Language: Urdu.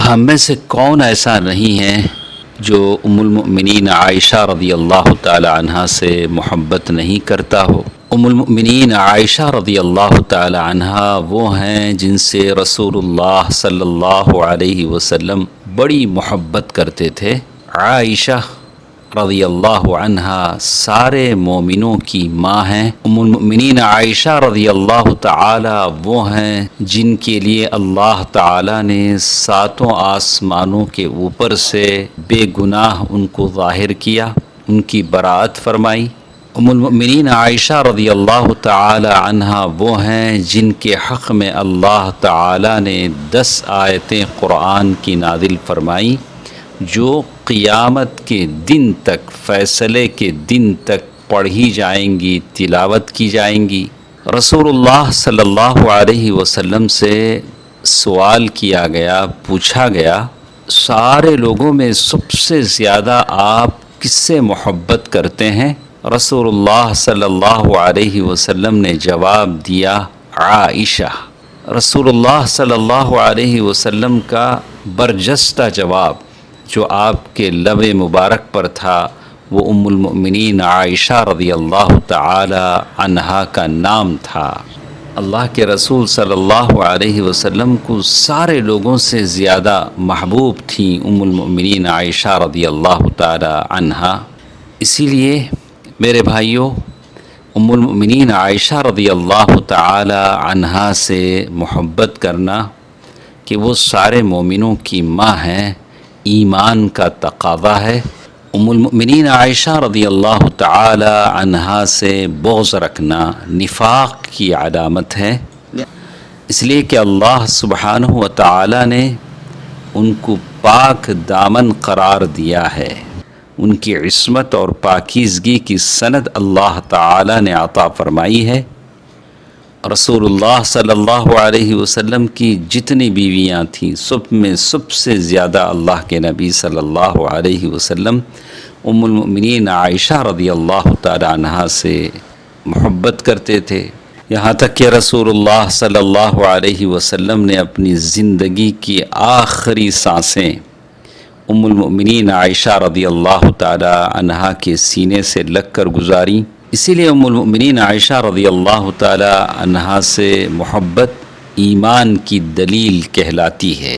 ہم میں سے کون ایسا نہیں ہے جو ام المؤمنین عائشہ رضی اللہ تعالی عنہا سے محبت نہیں کرتا ہو۔ ام المؤمنین عائشہ رضی اللہ تعالی عنہا وہ ہیں جن سے رسول اللہ صلی اللہ علیہ وسلم بڑی محبت کرتے تھے۔ عائشہ رضی اللہ عنہا سارے مومنوں کی ماں ہیں۔ ام المؤمنین عائشہ رضی اللہ تعالی وہ ہیں جن کے لیے اللہ تعالی نے ساتوں آسمانوں کے اوپر سے بے گناہ ان کو ظاہر کیا، ان کی برات فرمائی۔ ام المؤمنین عائشہ رضی اللہ تعالی عنہا وہ ہیں جن کے حق میں اللہ تعالی نے 10 آیتیں قرآن کی نازل فرمائیں جو قیامت کے دن تک، فیصلے کے دن تک پڑھی جائیں گی، تلاوت کی جائیں گی۔ رسول اللہ صلی اللہ علیہ وسلم سے سوال کیا گیا، پوچھا گیا، سارے لوگوں میں سب سے زیادہ آپ کس سے محبت کرتے ہیں؟ رسول اللہ صلی اللہ علیہ وسلم نے جواب دیا، عائشہ۔ رسول اللہ صلی اللہ علیہ وسلم کا برجستہ جواب جو آپ کے لب مبارک پر تھا وہ ام المؤمنین عائشہ رضی اللہ تعالی عنہا کا نام تھا۔ اللہ کے رسول صلی اللہ علیہ وسلم کو سارے لوگوں سے زیادہ محبوب تھیں ام المؤمنین عائشہ رضی اللہ تعالی عنہا۔ اسی لیے میرے بھائیوں، ام المؤمنین عائشہ رضی اللہ تعالی عنہا سے محبت کرنا کہ وہ سارے مومنوں کی ماں ہیں، ایمان کا تقاضا ہے۔ ام المؤمنین عائشہ رضی اللہ تعالی عنہا سے بغض رکھنا نفاق کی علامت ہے، اس لیے کہ اللہ سبحانہ و تعالی نے ان کو پاک دامن قرار دیا ہے، ان کی عصمت اور پاکیزگی کی سند اللہ تعالی نے عطا فرمائی ہے۔ رسول اللہ صلی اللہ علیہ وسلم کی جتنی بیویاں تھیں سب میں سب سے زیادہ اللہ کے نبی صلی اللہ علیہ وسلم ام المؤمنین عائشہ رضی اللہ تعالی عنہا سے محبت کرتے تھے، یہاں تک کہ رسول اللہ صلی اللہ علیہ وسلم نے اپنی زندگی کی آخری سانسیں ام المؤمنین عائشہ رضی اللہ تعالی عنہا کے سینے سے لگ کر گزاری۔ اسی لیے ام المؤمنین عائشہ رضی اللہ تعالی عنہا سے محبت ایمان کی دلیل کہلاتی ہے۔